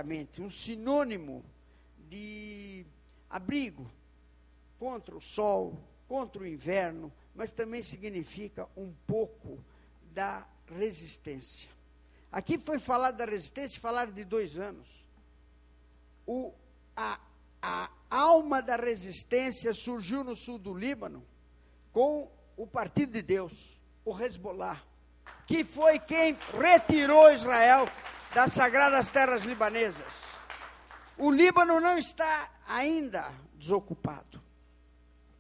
um sinônimo de abrigo contra o sol, contra o inverno, mas também significa um pouco da resistência. Aqui foi falar da resistência, falaram de 2 anos. A alma da resistência surgiu no sul do Líbano com o Partido de Deus, o Hezbollah, que foi quem retirou Israel das sagradas terras libanesas. O Líbano não está ainda desocupado.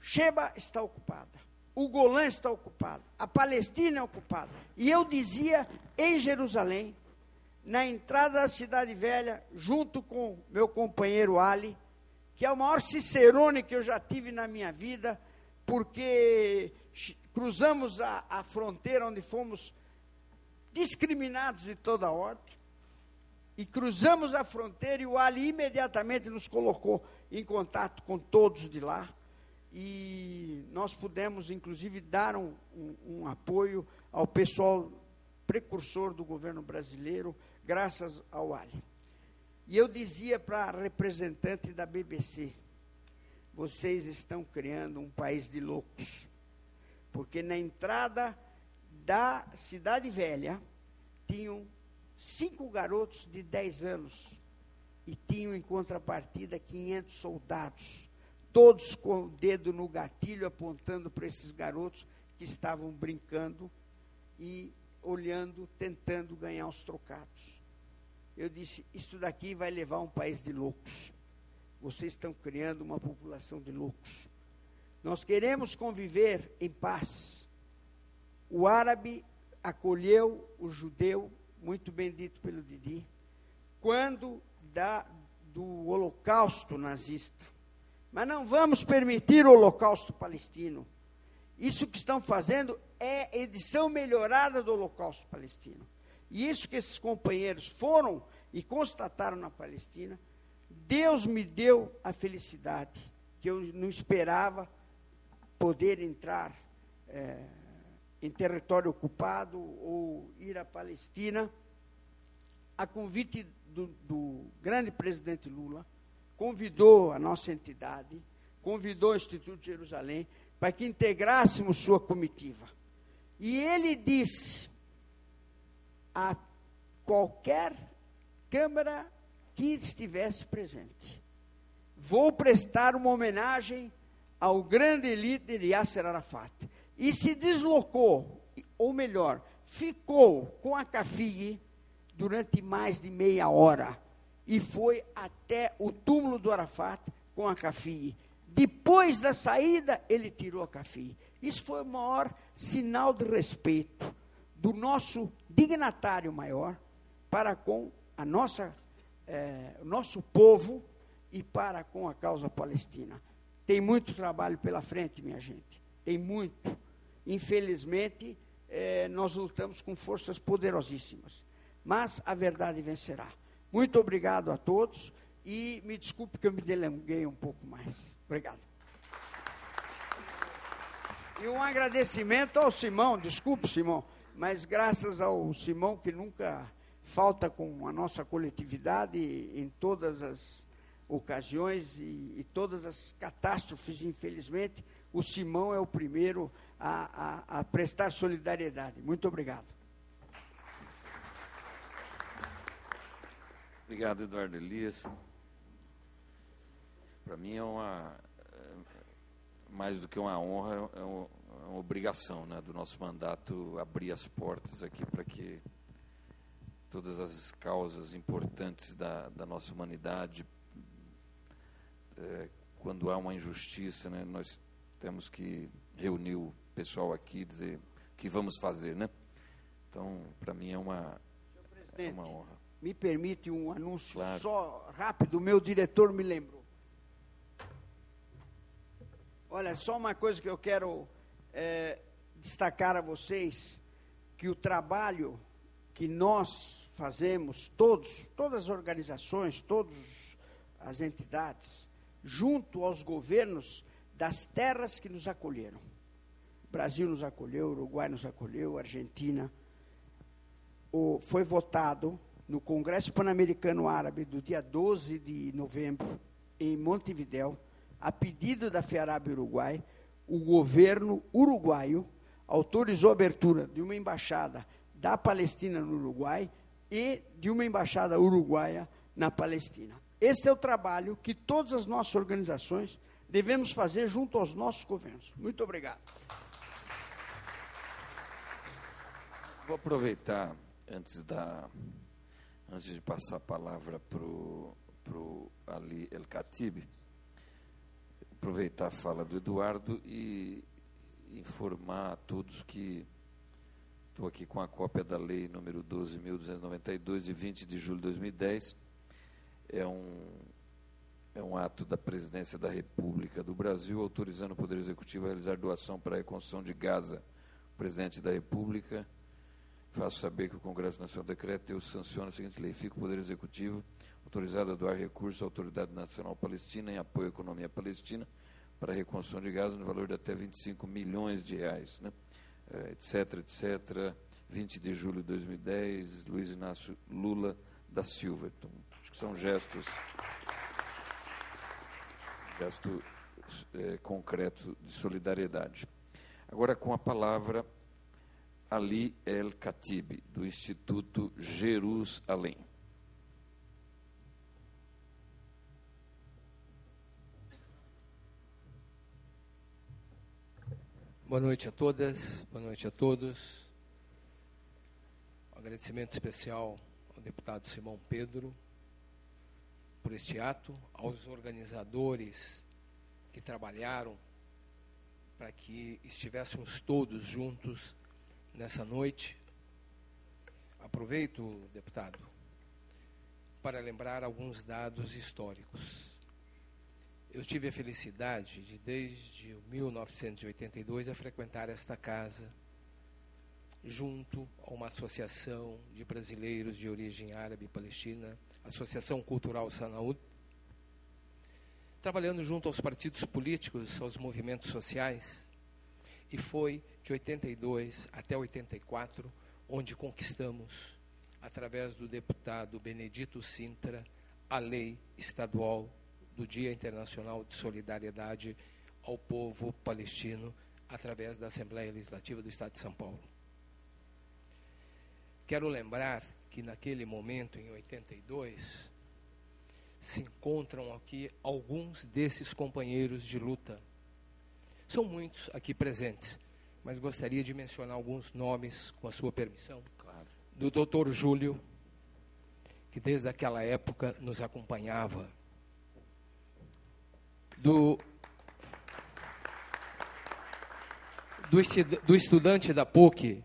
Sheba está ocupada. O Golã está ocupado. A Palestina é ocupada. E eu dizia, em Jerusalém, na entrada da Cidade Velha, junto com meu companheiro Ali, que é o maior cicerone que eu já tive na minha vida, porque cruzamos a fronteira onde fomos discriminados de toda ordem, e cruzamos a fronteira e o Ali imediatamente nos colocou em contato com todos de lá, e nós pudemos, inclusive, dar um apoio ao pessoal precursor do governo brasileiro, graças ao Ali. E eu dizia para a representante da BBC, vocês estão criando um país de loucos, porque na entrada da Cidade Velha tinham 5 garotos de 10 anos e tinham em contrapartida 500 soldados, todos com o dedo no gatilho apontando para esses garotos que estavam brincando e olhando, tentando ganhar os trocados. Eu disse, isso daqui vai levar um país de loucos. Vocês estão criando uma população de loucos. Nós queremos conviver em paz. O árabe acolheu o judeu, muito bem dito pelo Didi, quando do holocausto nazista. Mas não vamos permitir o holocausto palestino. Isso que estão fazendo é edição melhorada do holocausto palestino. E isso que esses companheiros foram e constataram na Palestina, Deus me deu a felicidade, que eu não esperava poder entrar em território ocupado ou ir à Palestina, a convite do grande presidente Lula, convidou a nossa entidade, convidou o Instituto de Jerusalém, para que integrássemos sua comitiva. E ele disse a qualquer câmara que estivesse presente, vou prestar uma homenagem ao grande líder Yasser Arafat. E se deslocou, ou melhor, ficou com a Cafig durante mais de meia hora, e foi até o túmulo do Arafat com a Cafig. Depois da saída, ele tirou a Cafig. Isso foi o maior sinal de respeito do nosso dignatário maior para com a o nosso povo e para com a causa palestina. Tem muito trabalho pela frente, minha gente. Tem muito. Infelizmente, nós lutamos com forças poderosíssimas. Mas a verdade vencerá. Muito obrigado a todos. E me desculpe que eu me delonguei um pouco mais. Obrigado. E um agradecimento ao Simão, desculpe, Simão, mas graças ao Simão, que nunca falta com a nossa coletividade em todas as ocasiões e todas as catástrofes, infelizmente, o Simão é o primeiro a prestar solidariedade. Muito obrigado. Obrigado, Eduardo Elias. Para mim mais do que uma honra, é uma obrigação, né, do nosso mandato abrir as portas aqui para que todas as causas importantes da nossa humanidade, quando há uma injustiça, né, nós temos que reunir o pessoal aqui e dizer o que vamos fazer, né? Então, para mim é uma honra. Me permite um anúncio, claro, só rápido, o meu diretor me lembrou. Olha, só uma coisa que eu quero destacar a vocês, que o trabalho que nós fazemos, todas as organizações, todas as entidades, junto aos governos das terras que nos acolheram. O Brasil nos acolheu, o Uruguai nos acolheu, a Argentina. Foi votado no Congresso Pan-Americano Árabe, do dia 12 de novembro, em Montevidéu, a pedido da FEARAB Uruguai, o governo uruguaio autorizou a abertura de uma embaixada da Palestina no Uruguai e de uma embaixada uruguaia na Palestina. Esse é o trabalho que todas as nossas organizações devemos fazer junto aos nossos governos. Muito obrigado. Vou aproveitar, antes de passar a palavra para o Ali El-Khatib, aproveitar a fala do Eduardo e informar a todos que estou aqui com a cópia da lei número 12.292, de 20 de julho de 2010. É um ato da Presidência da República do Brasil, autorizando o Poder Executivo a realizar doação para a reconstrução de Gaza. O Presidente da República, faço saber que o Congresso Nacional decreta e sanciona a seguinte lei: fica o Poder Executivo autorizado a doar recursos à Autoridade Nacional Palestina em apoio à economia palestina para a reconstrução de Gaza no valor de até 25 milhões de reais, né? Etc, etc. 20 de julho de 2010, Luiz Inácio Lula da Silva. Então, acho que são gestos concretos de solidariedade. Agora, com a palavra, Ali El-Khatib, do Instituto Jerusalém. Boa noite a todas, boa noite a todos. Um agradecimento especial ao deputado Simão Pedro por este ato, aos organizadores que trabalharam para que estivéssemos todos juntos nessa noite. Aproveito, deputado, para lembrar alguns dados históricos. Eu tive a felicidade de, desde 1982, a frequentar esta casa, junto a uma associação de brasileiros de origem árabe e palestina, Associação Cultural Sanaúd, trabalhando junto aos partidos políticos, aos movimentos sociais, e foi de 82 até 84, onde conquistamos, através do deputado Benedito Sintra, a lei estadual do Dia Internacional de Solidariedade ao povo palestino, através da Assembleia Legislativa do Estado de São Paulo. Quero lembrar que naquele momento, em 82, se encontram aqui alguns desses companheiros de luta. São muitos aqui presentes, mas gostaria de mencionar alguns nomes, com a sua permissão. Claro. Do Dr. Júlio, que desde aquela época nos acompanhava. Do estudante da PUC,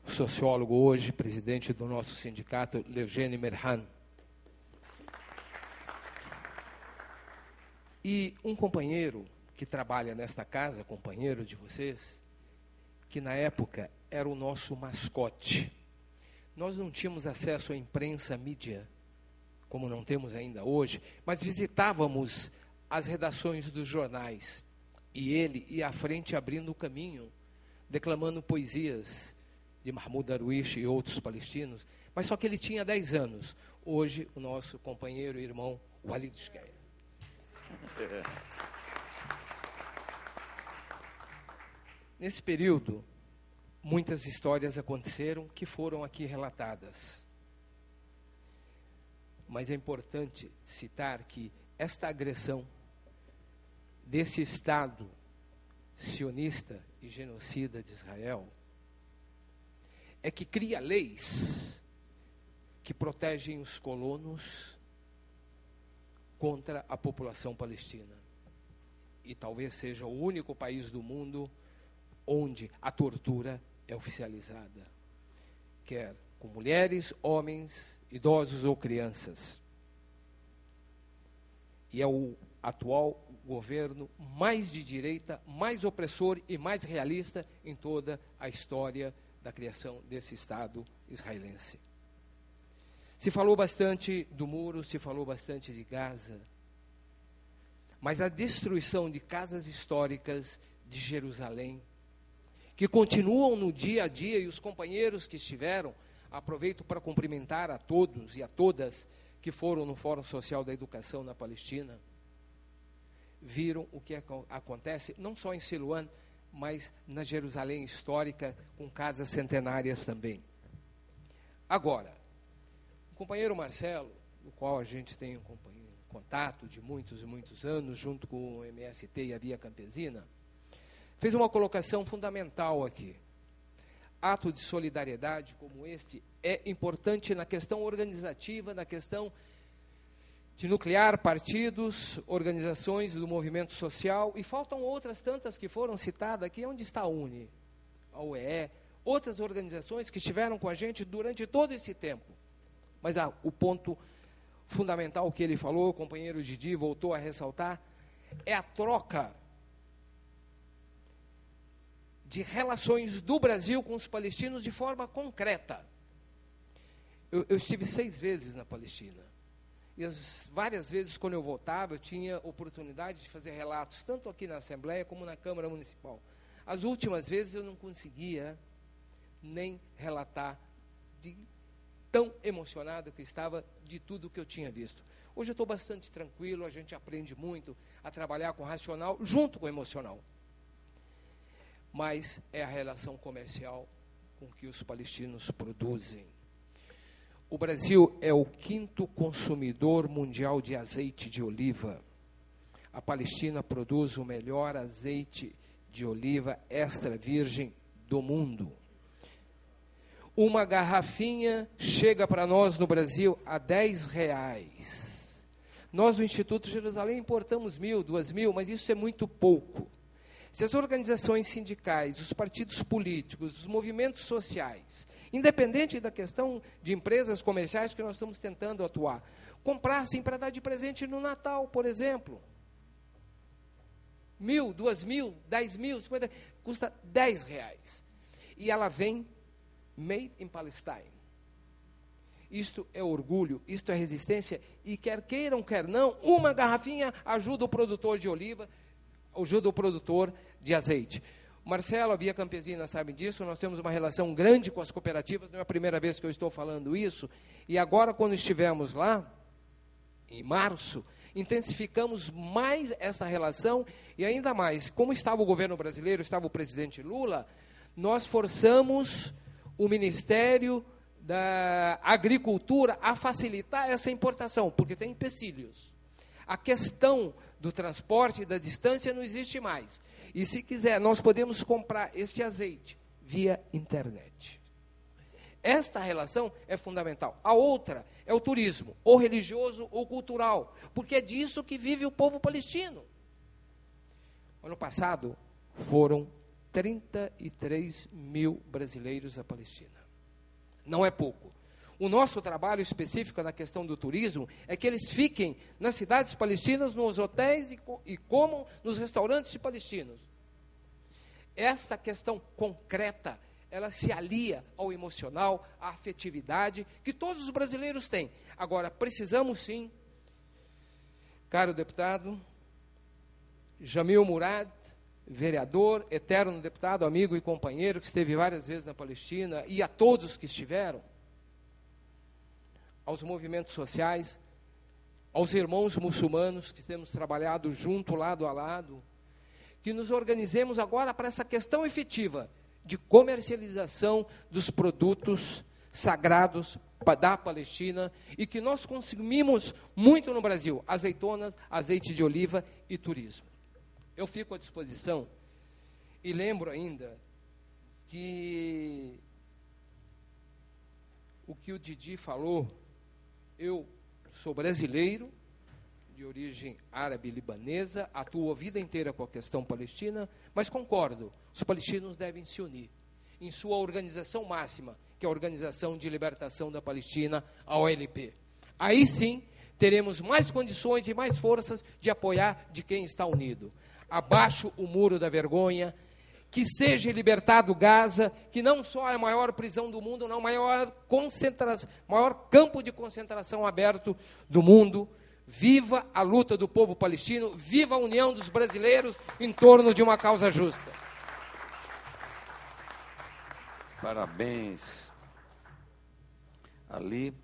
sociólogo hoje, presidente do nosso sindicato, Leogênio Merhan. E um companheiro que trabalha nesta casa, companheiro de vocês, que na época era o nosso mascote. Nós não tínhamos acesso à imprensa, à mídia, como não temos ainda hoje, mas visitávamos as redações dos jornais, e ele ia à frente abrindo o caminho, declamando poesias de Mahmoud Darwish e outros palestinos, mas só que ele tinha 10 anos. Hoje, o nosso companheiro e irmão, Walid Shkaya. Nesse período, muitas histórias aconteceram que foram aqui relatadas. Mas é importante citar que esta agressão desse Estado sionista e genocida de Israel é que cria leis que protegem os colonos contra a população palestina. E talvez seja o único país do mundo onde a tortura é oficializada, quer com mulheres, homens, idosos ou crianças. E é o atual governo mais de direita, mais opressor e mais realista em toda a história da criação desse Estado israelense. Se falou bastante do muro, se falou bastante de Gaza, mas a destruição de casas históricas de Jerusalém, que continuam no dia a dia, e os companheiros que estiveram Aproveito para cumprimentar a todos e a todas que foram no Fórum Social da Educação na Palestina. Viram o que acontece, não só em Siloam, mas na Jerusalém histórica, com casas centenárias também. Agora, o companheiro Marcelo, do qual a gente tem um contato de muitos e muitos anos, junto com o MST e a Via Campesina, fez uma colocação fundamental aqui. Ato de solidariedade como este é importante na questão organizativa, na questão de nuclear partidos, organizações do movimento social, e faltam outras tantas que foram citadas aqui. Onde está a UNE, a UEE, outras organizações que estiveram com a gente durante todo esse tempo. Mas o ponto fundamental que ele falou, o companheiro Didi voltou a ressaltar, é a troca de relações do Brasil com os palestinos de forma concreta. Eu estive 6 vezes na Palestina. E várias vezes, quando eu voltava, eu tinha oportunidade de fazer relatos, tanto aqui na Assembleia como na Câmara Municipal. As últimas vezes eu não conseguia nem relatar de tão emocionado que estava de tudo que eu tinha visto. Hoje eu estou bastante tranquilo, a gente aprende muito a trabalhar com o racional junto com o emocional. Mas é a relação comercial com que os palestinos produzem. O Brasil é o 5º consumidor mundial de azeite de oliva. A Palestina produz o melhor azeite de oliva extra virgem do mundo. Uma garrafinha chega para nós no Brasil a R$10. Nós, do Instituto Jerusalém, importamos 1.000, 2.000, mas isso é muito pouco. Se as organizações sindicais, os partidos políticos, os movimentos sociais, independente da questão de empresas comerciais que nós estamos tentando atuar, comprassem para dar de presente no Natal, por exemplo, 1.000, 2.000, 10.000, 50, custa R$10. E ela vem made in Palestine. Isto é orgulho, isto é resistência, e quer queiram, quer não, uma garrafinha ajuda o produtor de oliva, ajuda o produtor de azeite. Marcelo, a Via Campesina sabe disso, nós temos uma relação grande com as cooperativas, não é a primeira vez que eu estou falando isso, e agora, quando estivemos lá, em março, intensificamos mais essa relação, e ainda mais, como estava o governo brasileiro, estava o presidente Lula, nós forçamos o Ministério da Agricultura a facilitar essa importação, porque tem empecilhos. A questão do transporte e da distância não existe mais. E se quiser, nós podemos comprar este azeite via internet. Esta relação é fundamental. A outra é o turismo, ou religioso ou cultural, porque é disso que vive o povo palestino. Ano passado, foram 33 mil brasileiros à Palestina. Não é pouco. O nosso trabalho específico na questão do turismo é que eles fiquem nas cidades palestinas, nos hotéis e comam nos restaurantes de palestinos. Esta questão concreta, ela se alia ao emocional, à afetividade que todos os brasileiros têm. Agora, precisamos sim, caro deputado, Jamil Murad, vereador, eterno deputado, amigo e companheiro, que esteve várias vezes na Palestina, e a todos que estiveram, aos movimentos sociais, aos irmãos muçulmanos que temos trabalhado junto, lado a lado, que nos organizemos agora para essa questão efetiva de comercialização dos produtos sagrados da Palestina e que nós consumimos muito no Brasil, azeitonas, azeite de oliva e turismo. Eu fico à disposição e lembro ainda que o que o Didi falou, eu sou brasileiro, de origem árabe-libanesa, atuo a vida inteira com a questão palestina, mas concordo, os palestinos devem se unir em sua organização máxima, que é a Organização de Libertação da Palestina, a OLP. Aí sim, teremos mais condições e mais forças de apoiar de quem está unido. Abaixo o muro da vergonha, que seja libertado Gaza, que não só é a maior prisão do mundo, não, maior campo de concentração aberto do mundo. Viva a luta do povo palestino, viva a união dos brasileiros em torno de uma causa justa. Parabéns ali.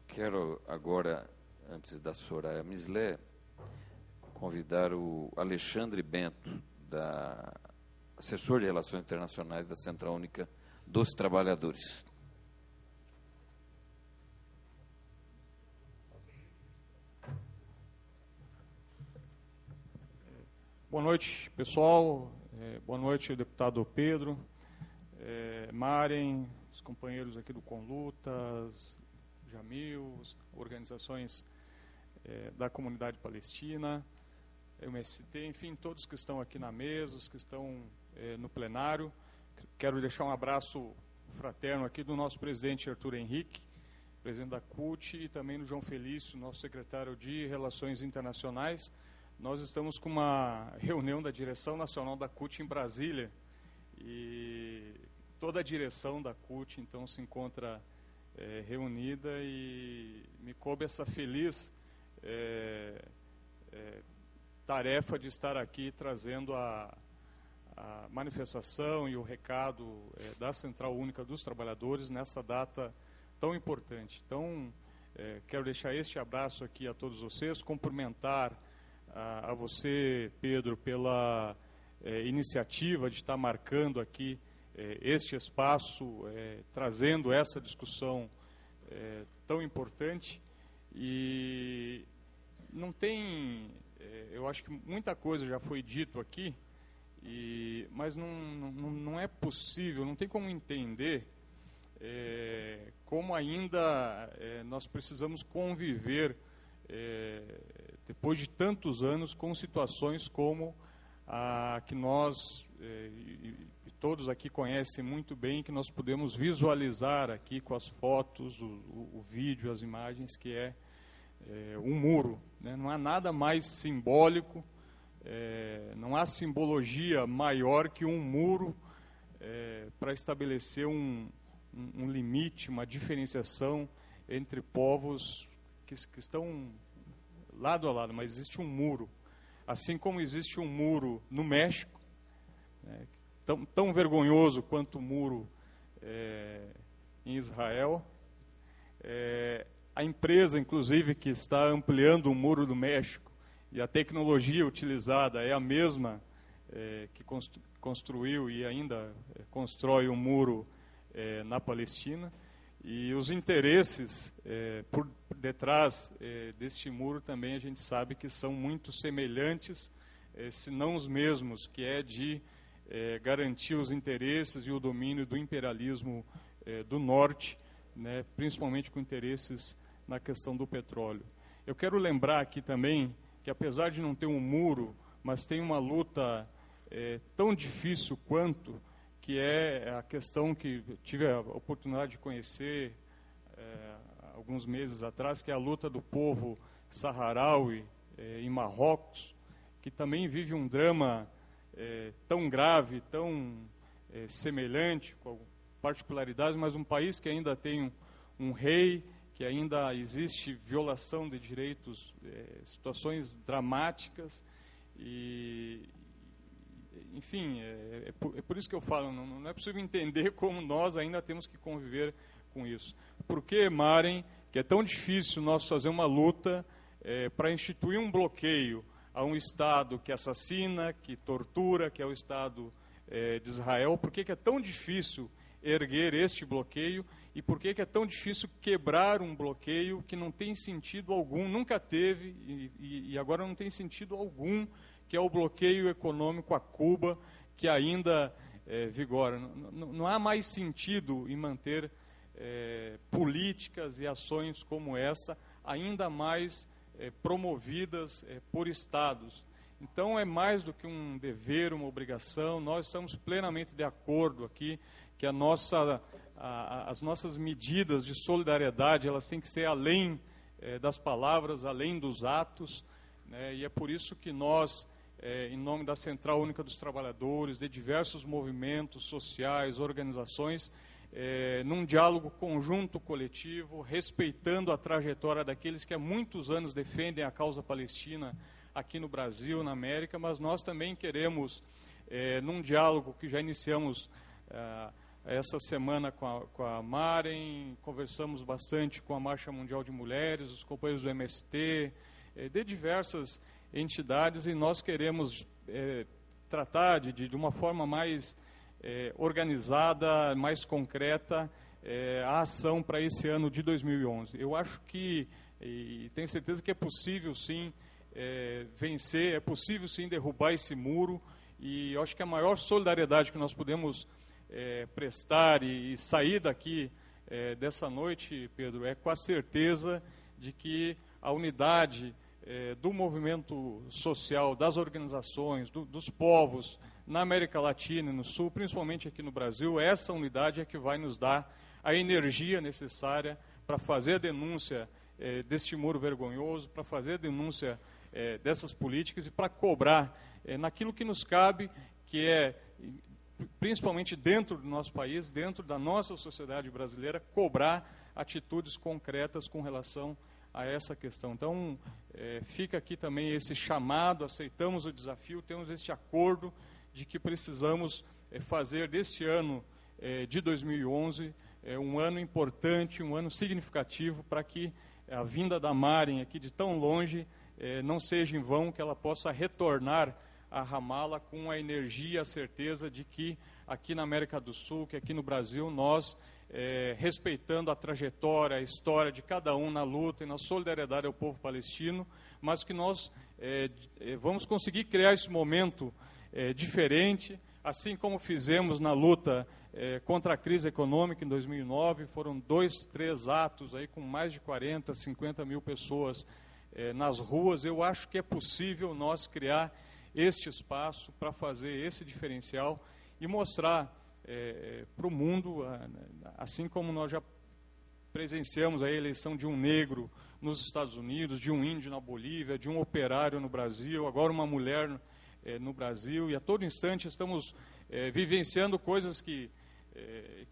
Quero agora, antes da Soraya Mislé, convidar o Alexandre Bento, assessor de Relações Internacionais da Central Única dos Trabalhadores. Boa noite, pessoal. Boa noite, deputado Pedro, Maren, os companheiros aqui do Conlutas, Jamil, organizações da comunidade palestina, MST, enfim, todos que estão aqui na mesa, os que estão no plenário. Quero deixar um abraço fraterno aqui do nosso presidente Arthur Henrique, presidente da CUT, e também do João Felício, nosso secretário de Relações Internacionais. Nós estamos com uma reunião da direção nacional da CUT em Brasília, e toda a direção da CUT, então, se encontra reunida, e me coube essa feliz tarefa de estar aqui trazendo a manifestação e o recado da Central Única dos Trabalhadores nessa data tão importante. Então, quero deixar este abraço aqui a todos vocês, cumprimentar a você, Pedro, pela iniciativa de estar marcando aqui este espaço, trazendo essa discussão tão importante. E não tem, eu acho que muita coisa já foi dito aqui, mas não é possível, não tem como entender como ainda nós precisamos conviver depois de tantos anos com situações como a que nós e todos aqui conhecem muito bem, que nós podemos visualizar aqui com as fotos, o vídeo, as imagens, que é um muro, né? Não há nada mais simbólico, não há simbologia maior que um muro para estabelecer um limite, uma diferenciação entre povos que estão lado a lado, mas existe um muro. Assim como existe um muro no México, né, tão vergonhoso quanto o muro em Israel. A empresa, inclusive, que está ampliando o muro do México, e a tecnologia utilizada é a mesma que construiu e ainda constrói um muro na Palestina. E os interesses por detrás deste muro também a gente sabe que são muito semelhantes, se não os mesmos, que é de garantir os interesses e o domínio do imperialismo do norte, né, principalmente com interesses na questão do petróleo. Eu quero lembrar aqui também que, apesar de não ter um muro, mas tem uma luta tão difícil quanto, que é a questão que eu tive a oportunidade de conhecer alguns meses atrás, que é a luta do povo saharaui em Marrocos, que também vive um drama tão grave, tão semelhante, com particularidades, mas um país que ainda tem um rei, que ainda existe violação de direitos, situações dramáticas, e enfim, é por isso que eu falo, não é possível entender como nós ainda temos que conviver com isso. Por que, Maren, que é tão difícil nós fazer uma luta para instituir um bloqueio a um Estado que assassina, que tortura, que é o Estado de Israel? Por que é tão difícil erguer este bloqueio? E por que é tão difícil quebrar um bloqueio que não tem sentido algum, nunca teve e agora não tem sentido algum, que é o bloqueio econômico a Cuba, que ainda vigora? Não há mais sentido em manter políticas e ações como essa, ainda mais promovidas por estados. Então é mais do que um dever, uma obrigação. Nós estamos plenamente de acordo aqui que as nossas medidas de solidariedade, elas têm que ser além das palavras, além dos atos, né? E é por isso que nós, em nome da Central Única dos Trabalhadores, de diversos movimentos sociais, organizações, num diálogo conjunto, coletivo, respeitando a trajetória daqueles que há muitos anos defendem a causa palestina aqui no Brasil, na América, mas nós também queremos, num diálogo que já iniciamos essa semana com a Maren, conversamos bastante com a Marcha Mundial de Mulheres, os companheiros do MST, de diversas entidades, e nós queremos tratar de uma forma mais organizada, mais concreta, a ação para esse ano de 2011. Eu acho que, e tenho certeza que é possível sim vencer, é possível sim derrubar esse muro, e eu acho que a maior solidariedade que nós podemos prestar e sair daqui dessa noite, Pedro, é com a certeza de que a unidade do movimento social, das organizações, dos povos na América Latina e no Sul, principalmente aqui no Brasil, essa unidade é que vai nos dar a energia necessária para fazer a denúncia deste muro vergonhoso, para fazer a denúncia dessas políticas e para cobrar naquilo que nos cabe, que é, principalmente dentro do nosso país, dentro da nossa sociedade brasileira, cobrar atitudes concretas com relação a essa questão. Então, fica aqui também esse chamado, aceitamos o desafio, temos este acordo de que precisamos fazer deste ano de 2011 um ano importante, um ano significativo, para que a vinda da Maren aqui de tão longe não seja em vão, que ela possa retornar a Ramala com a energia, a certeza de que aqui na América do Sul, que aqui no Brasil, nós, respeitando a trajetória, a história de cada um na luta e na solidariedade ao povo palestino, mas que nós vamos conseguir criar esse momento diferente, assim como fizemos na luta contra a crise econômica em 2009, foram 2, 3 atos aí com mais de 40, 50 mil pessoas nas ruas. Eu acho que é possível nós criar este espaço para fazer esse diferencial e mostrar para o mundo, assim como nós já presenciamos a eleição de um negro nos Estados Unidos, de um índio na Bolívia, de um operário no Brasil, agora uma mulher no Brasil, e a todo instante estamos vivenciando coisas que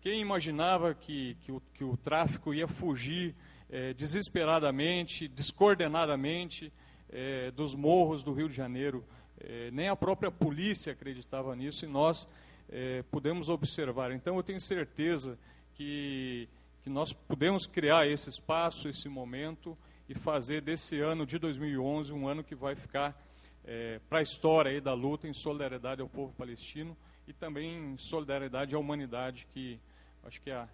quem imaginava que o tráfico ia fugir desesperadamente, descoordenadamente dos morros do Rio de Janeiro. Nem a própria polícia acreditava nisso, e nós pudemos observar. Então, eu tenho certeza que nós podemos criar esse espaço, esse momento, e fazer desse ano de 2011 um ano que vai ficar para a história aí da luta, em solidariedade ao povo palestino e também em solidariedade à humanidade, que acho que é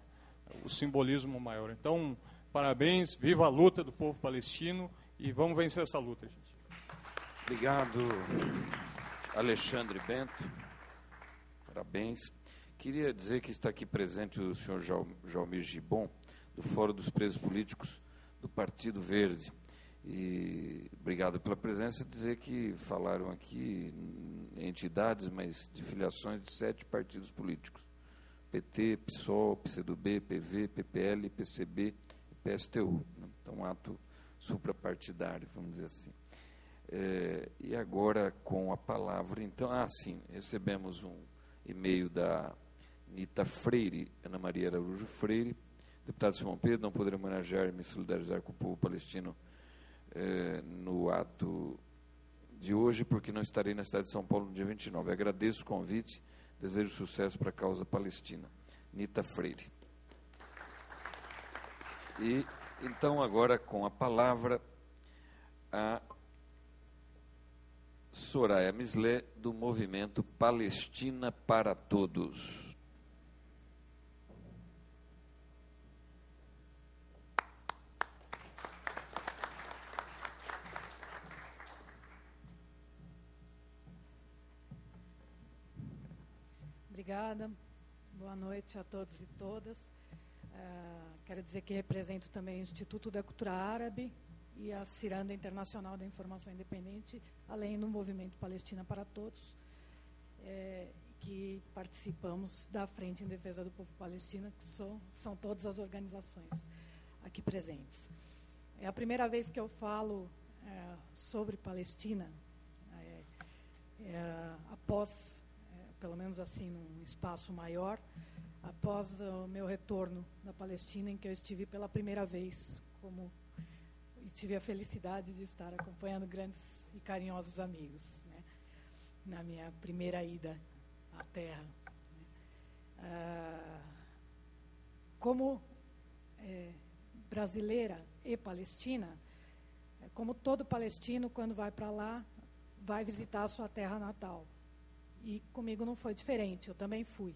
o simbolismo maior. Então, parabéns, viva a luta do povo palestino, e vamos vencer essa luta, gente. Obrigado, Alexandre Bento. Parabéns. Queria dizer que está aqui presente o senhor Jalmir Gibbon, do Fórum dos Presos Políticos do Partido Verde. E obrigado pela presença. Dizer que falaram aqui entidades, mas de filiações de 7 partidos políticos: PT, PSOL, PCdoB, PV, PPL, PCB e PSTU. Então, um ato suprapartidário, vamos dizer assim. E agora, com a palavra, então, sim, recebemos um e-mail da Nita Freire, Ana Maria Araújo Freire. Deputado Simão Pedro, não poderei homenagear e me solidarizar com o povo palestino no ato de hoje, porque não estarei na cidade de São Paulo no dia 29. Agradeço o convite, desejo sucesso para a causa palestina. Nita Freire. E, então, agora, com a palavra, a Soraya Mislé, do movimento Palestina para Todos. Obrigada. Boa noite a todos e todas. Quero dizer que represento também o Instituto da Cultura Árabe e a Ciranda Internacional da Informação Independente, além do Movimento Palestina para Todos, que participamos da Frente em Defesa do Povo Palestino, que são todas as organizações aqui presentes. É a primeira vez que eu falo sobre Palestina, após, pelo menos assim, num espaço maior, após o meu retorno da Palestina, em que eu estive pela primeira vez e tive a felicidade de estar acompanhando grandes e carinhosos amigos, né, na minha primeira ida à terra. Como brasileira e palestina, como todo palestino, quando vai para lá, vai visitar a sua terra natal. E comigo não foi diferente, eu também fui.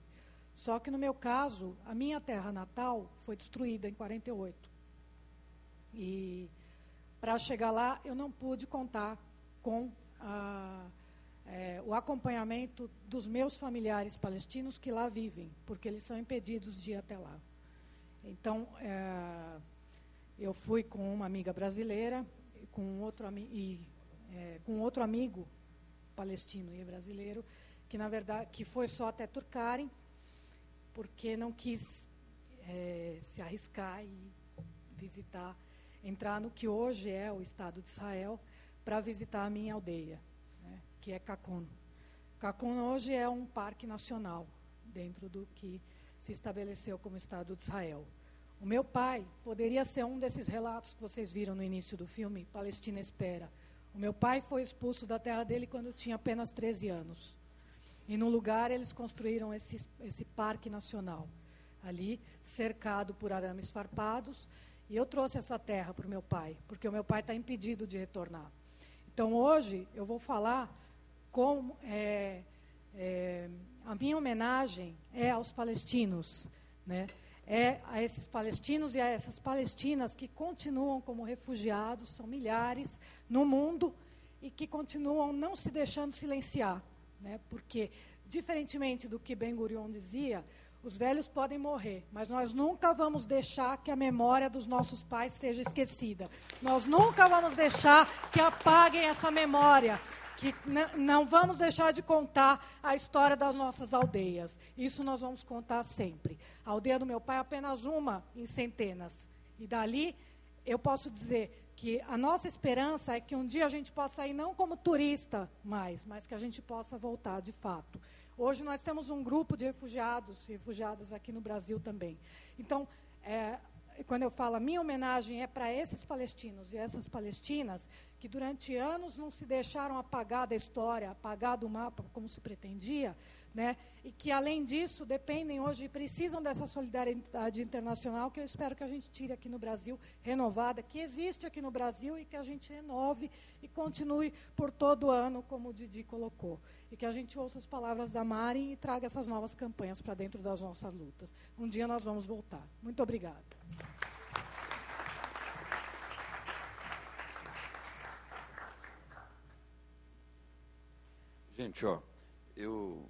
Só que no meu caso, a minha terra natal foi destruída em 48. E para chegar lá, eu não pude contar com o acompanhamento dos meus familiares palestinos que lá vivem, porque eles são impedidos de ir até lá. Então, eu fui com uma amiga brasileira, com outro amigo palestino e brasileiro, que na verdade que foi só até Turkaren, porque não quis se arriscar e visitar, entrar no que hoje é o Estado de Israel, para visitar a minha aldeia, né, que é Kakon. Kakon hoje é um parque nacional, dentro do que se estabeleceu como Estado de Israel. O meu pai poderia ser um desses relatos que vocês viram no início do filme, Palestina Espera. O meu pai foi expulso da terra dele quando tinha apenas 13 anos. E no lugar eles construíram esse parque nacional, ali cercado por arames farpados. E eu trouxe essa terra para o meu pai, porque o meu pai está impedido de retornar. Então hoje eu vou falar como a minha homenagem é aos palestinos, né? É a esses palestinos e a essas palestinas que continuam como refugiados, são milhares no mundo, e que continuam não se deixando silenciar, né? Porque, diferentemente do que Ben-Gurion dizia, os velhos podem morrer, mas nós nunca vamos deixar que a memória dos nossos pais seja esquecida. Nós nunca vamos deixar que apaguem essa memória, que não vamos deixar de contar a história das nossas aldeias. Isso nós vamos contar sempre. A aldeia do meu pai é apenas uma em centenas. E dali, eu posso dizer que a nossa esperança é que um dia a gente possa ir não como turista mais, mas que a gente possa voltar de fato. Hoje nós temos um grupo de refugiados e refugiadas aqui no Brasil também. Então, quando eu falo a minha homenagem é para esses palestinos e essas palestinas que durante anos não se deixaram apagar da história, apagar do mapa como se pretendia, né? E que além disso dependem hoje e precisam dessa solidariedade internacional que eu espero que a gente tire aqui no Brasil, renovada, que existe aqui no Brasil e que a gente renove e continue por todo ano, como o Didi colocou. E que a gente ouça as palavras da Mari e traga essas novas campanhas para dentro das nossas lutas. Um dia nós vamos voltar. Muito obrigada. Gente, ó, o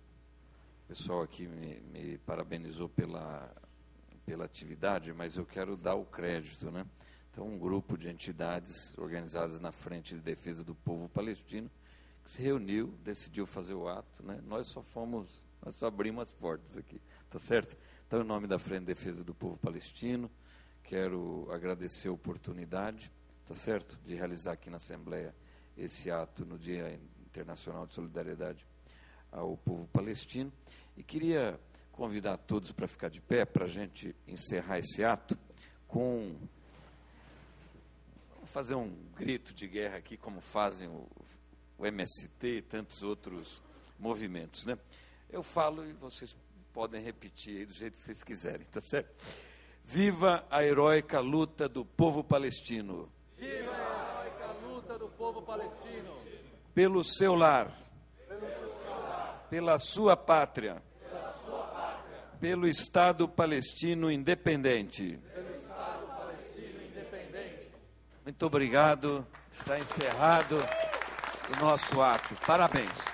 pessoal aqui me parabenizou pela atividade, mas eu quero dar o crédito, né? Então, um grupo de entidades organizadas na Frente de Defesa do Povo Palestino, que se reuniu, decidiu fazer o ato, né? Nós só abrimos as portas aqui, tá certo? Então, em nome da Frente de Defesa do Povo Palestino, quero agradecer a oportunidade, tá certo? De realizar aqui na Assembleia esse ato no Dia Internacional de Solidariedade ao povo palestino, e queria convidar todos para ficar de pé para a gente encerrar esse ato com vamos fazer um grito de guerra aqui, como fazem o MST e tantos outros movimentos, né? Eu falo e vocês podem repetir aí do jeito que vocês quiserem, tá certo? Viva a heróica luta do povo palestino! Viva a heróica luta do povo palestino! Pelo seu lar, pela sua pátria, pelo Estado palestino independente. Muito obrigado, está encerrado o nosso ato. Parabéns.